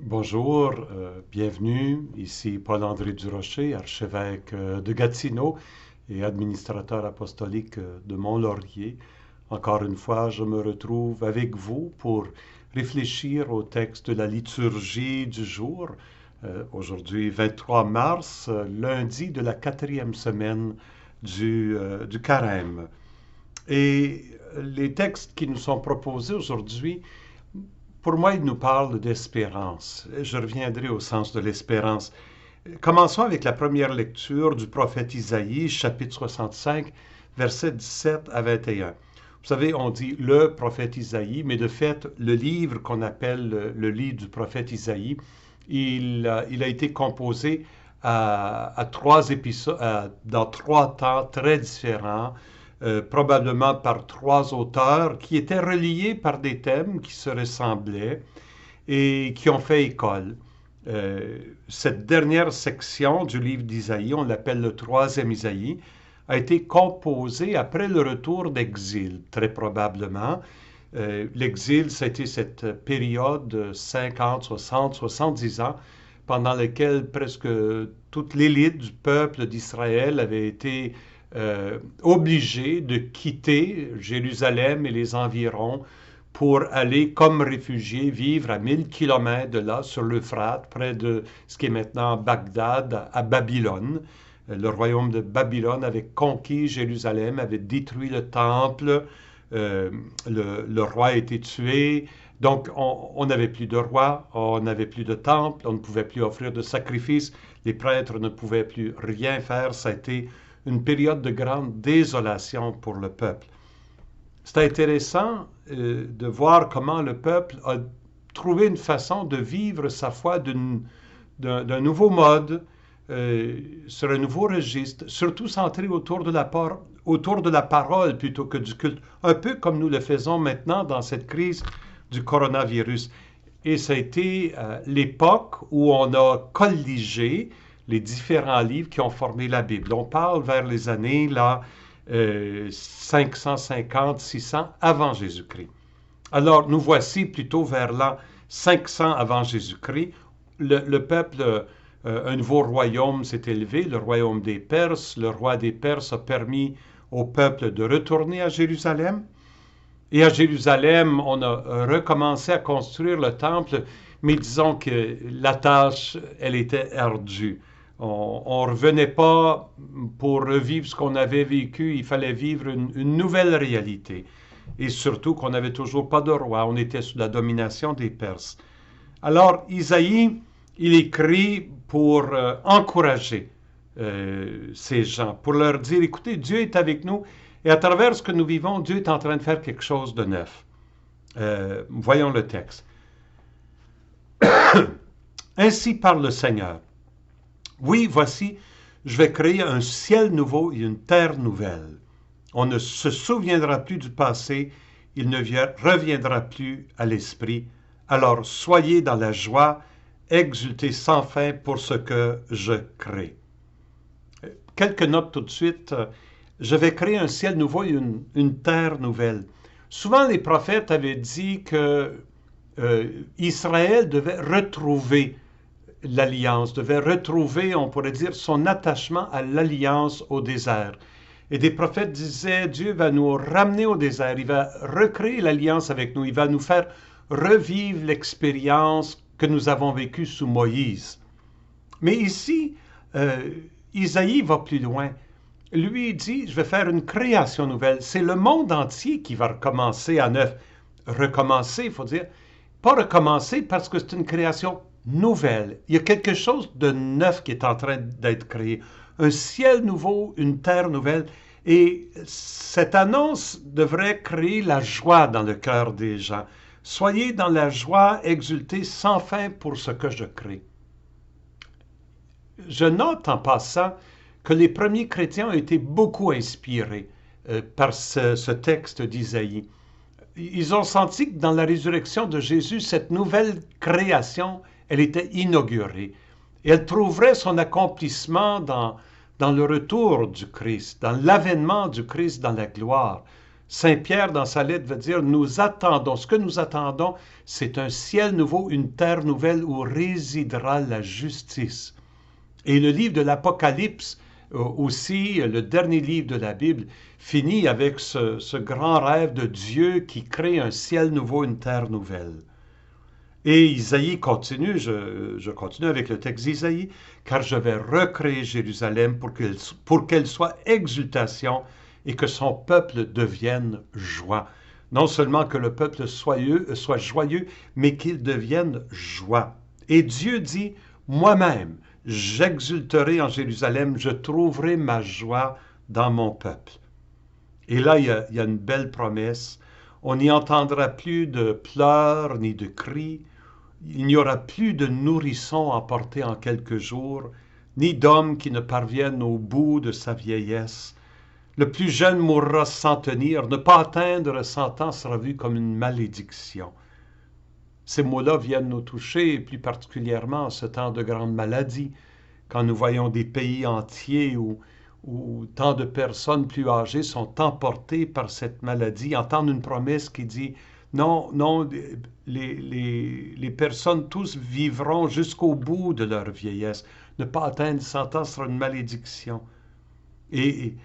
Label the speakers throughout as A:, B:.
A: Bonjour, bienvenue. Ici Paul-André Durocher, archevêque de Gatineau et administrateur apostolique de Mont-Laurier. Encore une fois, je me retrouve avec vous pour réfléchir au texte de la liturgie du jour. Aujourd'hui, 23 mars, lundi de la 4e semaine du Carême. Et les textes qui nous sont proposés aujourd'hui, pour moi, ils nous parlent d'espérance. Je reviendrai au sens de l'espérance. Commençons avec la première lecture du prophète Isaïe, chapitre 65, versets 17 à 21. Vous savez, on dit le prophète Isaïe, mais de fait, le livre qu'on appelle le livre du prophète Isaïe, il a été composé à trois épisodes, dans trois temps très différents, probablement par trois auteurs qui étaient reliés par des thèmes qui se ressemblaient et qui ont fait école. Cette dernière section du livre d'Isaïe, on l'appelle le troisième Isaïe, a été composée après le retour d'exil, très probablement. L'exil, ça a été cette période de 50, 60, 70 ans pendant laquelle presque toute l'élite du peuple d'Israël avait été obligée de quitter Jérusalem et les environs pour aller comme réfugiés vivre à 1000 kilomètres de là, sur l'Euphrate, près de ce qui est maintenant Bagdad, à Babylone. Le royaume de Babylone avait conquis Jérusalem, avait détruit le temple, le roi a été tué, donc on n'avait plus de roi, on n'avait plus de temple, on ne pouvait plus offrir de sacrifices, les prêtres ne pouvaient plus rien faire, ça a été une période de grande désolation pour le peuple. C'est intéressant de voir comment le peuple a trouvé une façon de vivre sa foi d'un nouveau mode, sur un nouveau registre, surtout centré autour de la parole plutôt que du culte, un peu comme nous le faisons maintenant dans cette crise du coronavirus. Et ça a été l'époque où on a colligé les différents livres qui ont formé la Bible. On parle vers les années 550, 600 avant Jésus-Christ. Alors, nous voici plutôt vers l'an 500 avant Jésus-Christ. Le peuple, un nouveau royaume s'est élevé, le royaume des Perses. Le roi des Perses a permis au peuple de retourner à Jérusalem. Et à Jérusalem, on a recommencé à construire le temple, mais disons que la tâche, elle était ardue. On ne revenait pas pour revivre ce qu'on avait vécu, il fallait vivre une nouvelle réalité. Et surtout qu'on n'avait toujours pas de roi, on était sous la domination des Perses. Alors Isaïe, il écrit pour encourager ces gens, pour leur dire, écoutez, Dieu est avec nous, et à travers ce que nous vivons, Dieu est en train de faire quelque chose de neuf. Voyons le texte. Ainsi parle le Seigneur. Oui, voici, je vais créer un ciel nouveau et une terre nouvelle. On ne se souviendra plus du passé, il ne reviendra plus à l'esprit. Alors soyez dans la joie, exultez sans fin pour ce que je crée. Quelques notes tout de suite. Je vais créer un ciel nouveau et une terre nouvelle. Souvent, les prophètes avaient dit que Israël devait retrouver l'alliance, devait retrouver, on pourrait dire, son attachement à l'alliance au désert. Et des prophètes disaient, Dieu va nous ramener au désert, il va recréer l'alliance avec nous, il va nous faire revivre l'expérience que nous avons vécue sous Moïse. Mais ici, Isaïe va plus loin. Lui dit, je vais faire une création nouvelle. C'est le monde entier qui va recommencer à neuf. Recommencer, il faut dire, pas recommencer parce que c'est une création nouvelle. Il y a quelque chose de neuf qui est en train d'être créé. Un ciel nouveau, une terre nouvelle. Et cette annonce devrait créer la joie dans le cœur des gens. Soyez dans la joie, exultez sans fin pour ce que je crée. Je note en passant que les premiers chrétiens ont été beaucoup inspirés par ce texte d'Isaïe. Ils ont senti que dans la résurrection de Jésus, cette nouvelle création, elle était inaugurée. Et elle trouverait son accomplissement dans le retour du Christ, dans l'avènement du Christ dans la gloire. Saint Pierre, dans sa lettre, va dire, nous attendons, ce que nous attendons, c'est un ciel nouveau, une terre nouvelle où résidera la justice. Et le livre de l'Apocalypse, aussi, le dernier livre de la Bible, finit avec ce grand rêve de Dieu qui crée un ciel nouveau, une terre nouvelle. Et Isaïe continue, je continue avec le texte d'Isaïe, car je vais recréer Jérusalem pour qu'elle soit exultation et que son peuple devienne joie. Non seulement que le peuple soit joyeux, mais qu'il devienne joie. Et Dieu dit, moi-même, j'exulterai en Jérusalem, je trouverai ma joie dans mon peuple. Et là, il y a une belle promesse. On n'y entendra plus de pleurs ni de cris. Il n'y aura plus de nourrissons emportés en quelques jours, ni d'hommes qui ne parviennent au bout de sa vieillesse. Le plus jeune mourra sans tenir. Ne pas atteindre 100 ans sera vu comme une malédiction. Ces mots-là viennent nous toucher, plus particulièrement en ce temps de grande maladie, quand nous voyons des pays entiers où tant de personnes plus âgées sont emportées par cette maladie, entendre une promesse qui dit non, non, les personnes tous vivront jusqu'au bout de leur vieillesse. Ne pas atteindre 100 ans sera une malédiction. Et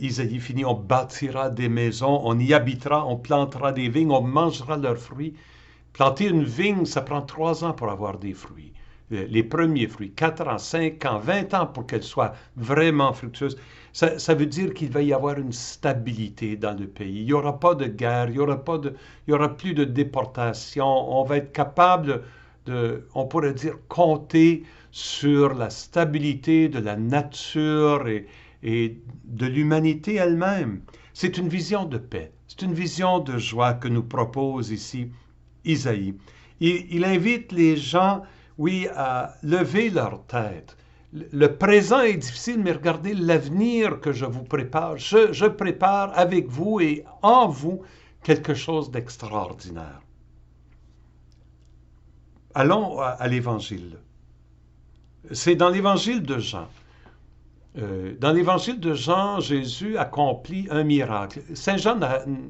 A: Isaïe finit, on bâtira des maisons, on y habitera, on plantera des vignes, on mangera leurs fruits. Planter une vigne, ça prend 3 ans pour avoir des fruits. Les premiers fruits, 4 ans, 5 ans, 20 ans pour qu'elle soit vraiment fructueuse. Ça veut dire qu'il va y avoir une stabilité dans le pays. Il n'y aura pas de guerre, il y aura plus de déportation. On va être capable on pourrait dire, compter sur la stabilité de la nature et de l'humanité elle-même. C'est une vision de paix, c'est une vision de joie que nous propose ici Isaïe. Il invite les gens, oui, à lever leur tête. Le présent est difficile, mais regardez l'avenir que je vous prépare. Je prépare avec vous et en vous quelque chose d'extraordinaire. Allons à l'Évangile. C'est dans l'Évangile de Jean. Dans l'Évangile de Jean, Jésus accomplit un miracle. Saint Jean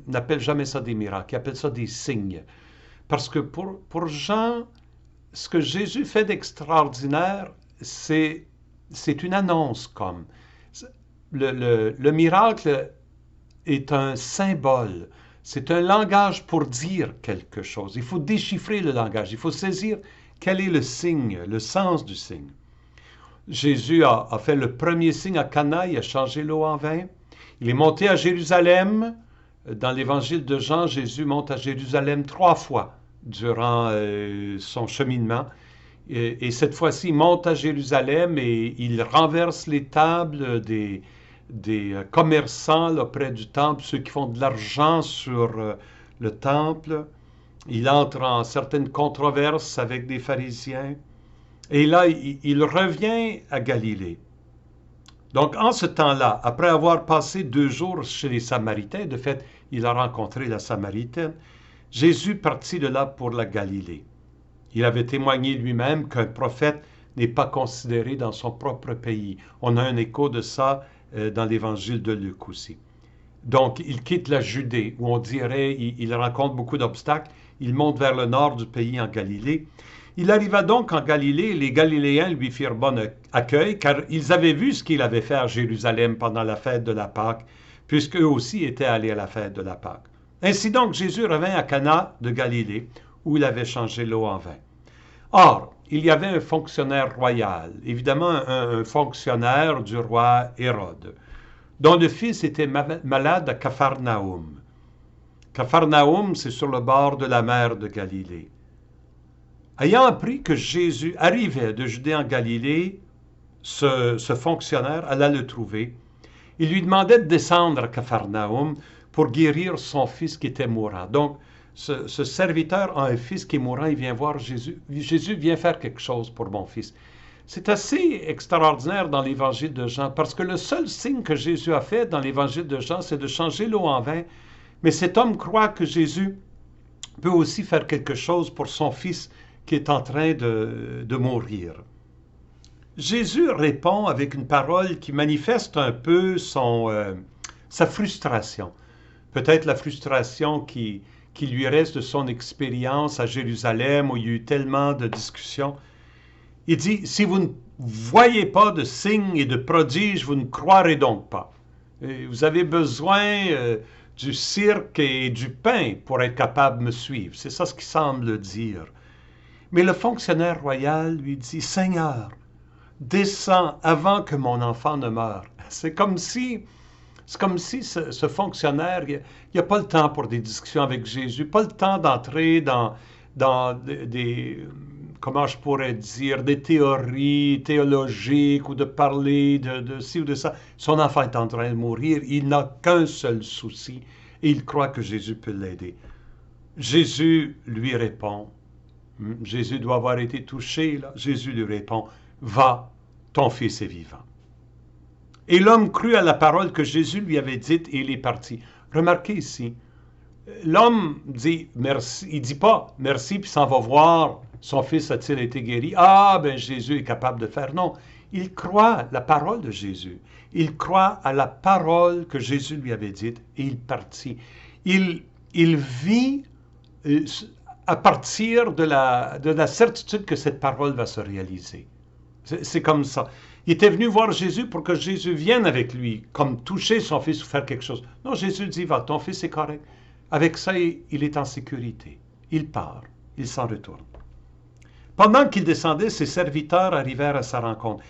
A: n'appelle jamais ça des miracles, il appelle ça des signes. Parce que pour Jean, ce que Jésus fait d'extraordinaire, c'est une annonce comme. Le miracle est un symbole, c'est un langage pour dire quelque chose. Il faut déchiffrer le langage, il faut saisir quel est le signe, le sens du signe. Jésus a fait le premier signe à Cana, il a changé l'eau en vin. Il est monté à Jérusalem. Dans l'évangile de Jean, Jésus monte à Jérusalem 3 fois durant son cheminement. Et cette fois-ci, il monte à Jérusalem et il renverse les tables des commerçants là, près du temple, ceux qui font de l'argent sur le temple. Il entre en certaines controverses avec des pharisiens. Et là, il revient à Galilée. Donc, en ce temps-là, après avoir passé 2 jours chez les Samaritains, de fait, il a rencontré la Samaritaine, Jésus partit de là pour la Galilée. Il avait témoigné lui-même qu'un prophète n'est pas considéré dans son propre pays. On a un écho de ça dans l'évangile de Luc aussi. Donc, il quitte la Judée, où on dirait il rencontre beaucoup d'obstacles. Il monte vers le nord du pays en Galilée. Il arriva donc en Galilée et les Galiléens lui firent bon accueil, car ils avaient vu ce qu'il avait fait à Jérusalem pendant la fête de la Pâque, puisqu'eux aussi étaient allés à la fête de la Pâque. Ainsi donc, Jésus revint à Cana de Galilée, où il avait changé l'eau en vin. Or, il y avait un fonctionnaire royal, évidemment un fonctionnaire du roi Hérode, dont le fils était malade à Capharnaüm. Capharnaüm, c'est sur le bord de la mer de Galilée. Ayant appris que Jésus arrivait de Judée en Galilée, ce fonctionnaire alla le trouver. Il lui demandait de descendre à Capharnaüm pour guérir son fils qui était mourant. Donc, ce serviteur a un fils qui est mourant, il vient voir Jésus. Jésus, viens faire quelque chose pour mon fils. C'est assez extraordinaire dans l'évangile de Jean, parce que le seul signe que Jésus a fait dans l'évangile de Jean, c'est de changer l'eau en vin. Mais cet homme croit que Jésus peut aussi faire quelque chose pour son fils qui est en train de mourir. Jésus répond avec une parole qui manifeste un peu sa frustration. peut-être la frustration qui lui reste de son expérience à Jérusalem où il y a eu tellement de discussions. Il dit, si vous ne voyez pas de signes et de prodiges, vous ne croirez donc pas. Et vous avez besoin du cirque et du pain pour être capable de me suivre. C'est ça ce qu'il semble dire. Mais le fonctionnaire royal lui dit, Seigneur, descends avant que mon enfant ne meure. C'est comme si ce fonctionnaire, il n'y a pas le temps pour des discussions avec Jésus, pas le temps d'entrer dans comment je pourrais dire, des théories théologiques ou de parler de ci ou de ça. Son enfant est en train de mourir, il n'a qu'un seul souci et il croit que Jésus peut l'aider. Jésus lui répond, Jésus doit avoir été touché, là. Jésus lui répond, va, ton fils est vivant. Et l'homme crut à la parole que Jésus lui avait dite et il est parti. Remarquez ici, l'homme dit merci, il dit pas merci puis s'en va voir son fils a-t-il été guéri. Ah ben Jésus est capable de faire. Non, il croit la parole de Jésus. Il croit à la parole que Jésus lui avait dite et il partit. Il vit à partir de la certitude que cette parole va se réaliser. C'est comme ça. Il était venu voir Jésus pour que Jésus vienne avec lui, comme toucher son fils ou faire quelque chose. Non, Jésus dit, va, ton fils est correct. Avec ça, il est en sécurité. Il part, il s'en retourne. Pendant qu'il descendait, ses serviteurs arrivèrent à sa rencontre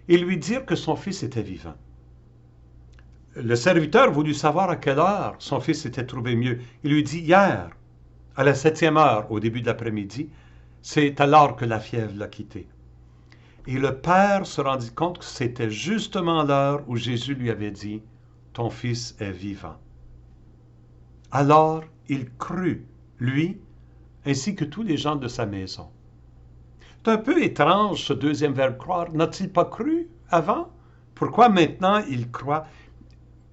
A: et lui dirent que son fils était vivant. Le serviteur voulut savoir à quelle heure son fils s'était trouvé mieux. Il lui dit, hier, à la 7e heure, au début de l'après-midi, c'est alors que la fièvre l'a quitté. Et le père se rendit compte que c'était justement l'heure où Jésus lui avait dit, « Ton fils est vivant. » Alors il crut, lui, ainsi que tous les gens de sa maison. C'est un peu étrange ce deuxième verbe « croire ». N'a-t-il pas cru avant? Pourquoi maintenant il croit?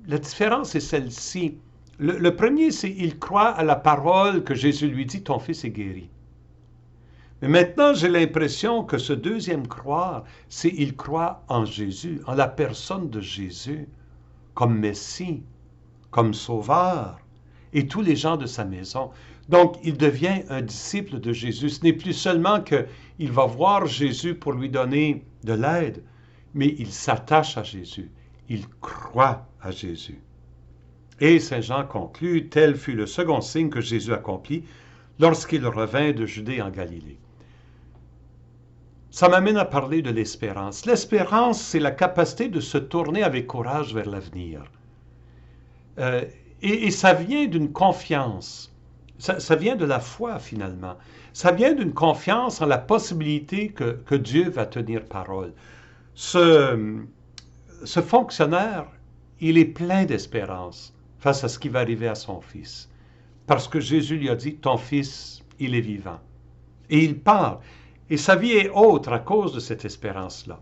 A: La différence est celle-ci. Le premier, c'est « il croit à la parole que Jésus lui dit, ton fils est guéri ». Mais maintenant, j'ai l'impression que ce deuxième croire, c'est il croit en Jésus, en la personne de Jésus, comme Messie, comme Sauveur, et tous les gens de sa maison. Donc, il devient un disciple de Jésus. Ce n'est plus seulement qu'il va voir Jésus pour lui donner de l'aide, mais il s'attache à Jésus. Il croit à Jésus. Et Saint Jean conclut, tel fut le second signe que Jésus accomplit lorsqu'il revint de Judée en Galilée. Ça m'amène à parler de l'espérance. L'espérance, c'est la capacité de se tourner avec courage vers l'avenir. Et ça vient d'une confiance. Ça vient de la foi, finalement. Ça vient d'une confiance en la possibilité que Dieu va tenir parole. Ce fonctionnaire, il est plein d'espérance face à ce qui va arriver à son fils. Parce que Jésus lui a dit, ton fils, il est vivant. Et il part. Et sa vie est autre à cause de cette espérance-là.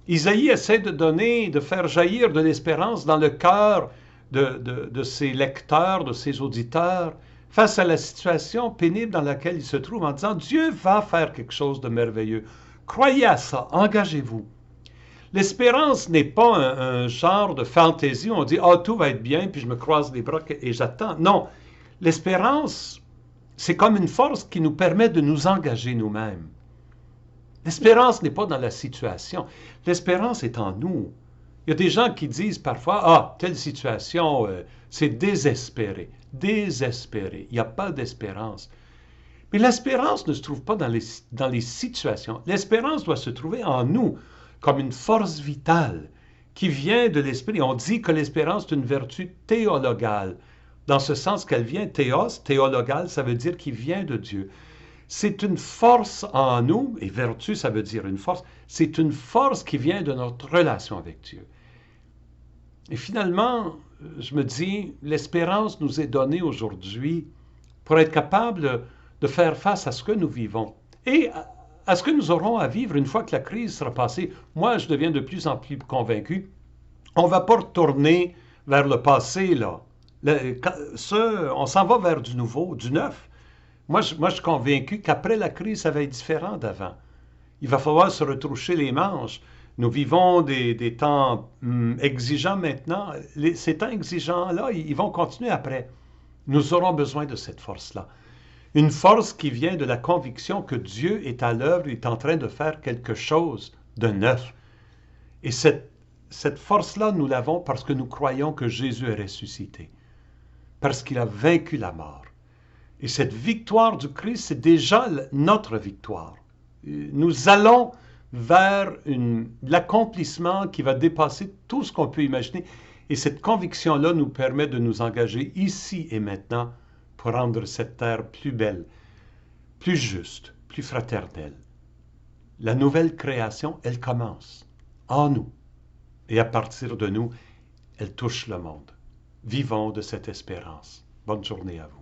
A: Isaïe essaie de faire jaillir de l'espérance dans le cœur de ses lecteurs, de ses auditeurs, face à la situation pénible dans laquelle il se trouve, en disant, Dieu va faire quelque chose de merveilleux. Croyez à ça, engagez-vous. L'espérance n'est pas un genre de fantaisie où on dit, tout va être bien, puis je me croise les bras et j'attends. Non, l'espérance, c'est comme une force qui nous permet de nous engager nous-mêmes. L'espérance n'est pas dans la situation. L'espérance est en nous. Il y a des gens qui disent parfois, telle situation, c'est désespéré. Désespéré. Il n'y a pas d'espérance. Mais l'espérance ne se trouve pas dans les situations. L'espérance doit se trouver en nous, comme une force vitale qui vient de l'esprit. On dit que l'espérance est une vertu théologale. Dans ce sens qu'elle vient, théologale, ça veut dire qu'il vient de Dieu. C'est une force en nous, et vertu, ça veut dire une force, c'est une force qui vient de notre relation avec Dieu. Et finalement, je me dis, l'espérance nous est donnée aujourd'hui pour être capable de faire face à ce que nous vivons et à ce que nous aurons à vivre une fois que la crise sera passée. Moi, je deviens de plus en plus convaincu, on ne va pas retourner vers le passé, là. On s'en va vers du nouveau, du neuf. Moi, je suis convaincu qu'après la crise, ça va être différent d'avant. Il va falloir se retroucher les manches. Nous vivons des temps exigeants maintenant. Ces temps exigeants-là, ils vont continuer après. Nous aurons besoin de cette force-là. Une force qui vient de la conviction que Dieu est à l'œuvre, il est en train de faire quelque chose de neuf. Et cette force-là, nous l'avons parce que nous croyons que Jésus est ressuscité, parce qu'il a vaincu la mort. Et cette victoire du Christ, c'est déjà notre victoire. Nous allons vers l'accomplissement qui va dépasser tout ce qu'on peut imaginer. Et cette conviction-là nous permet de nous engager ici et maintenant pour rendre cette terre plus belle, plus juste, plus fraternelle. La nouvelle création, elle commence en nous. Et à partir de nous, elle touche le monde. Vivons de cette espérance. Bonne journée à vous.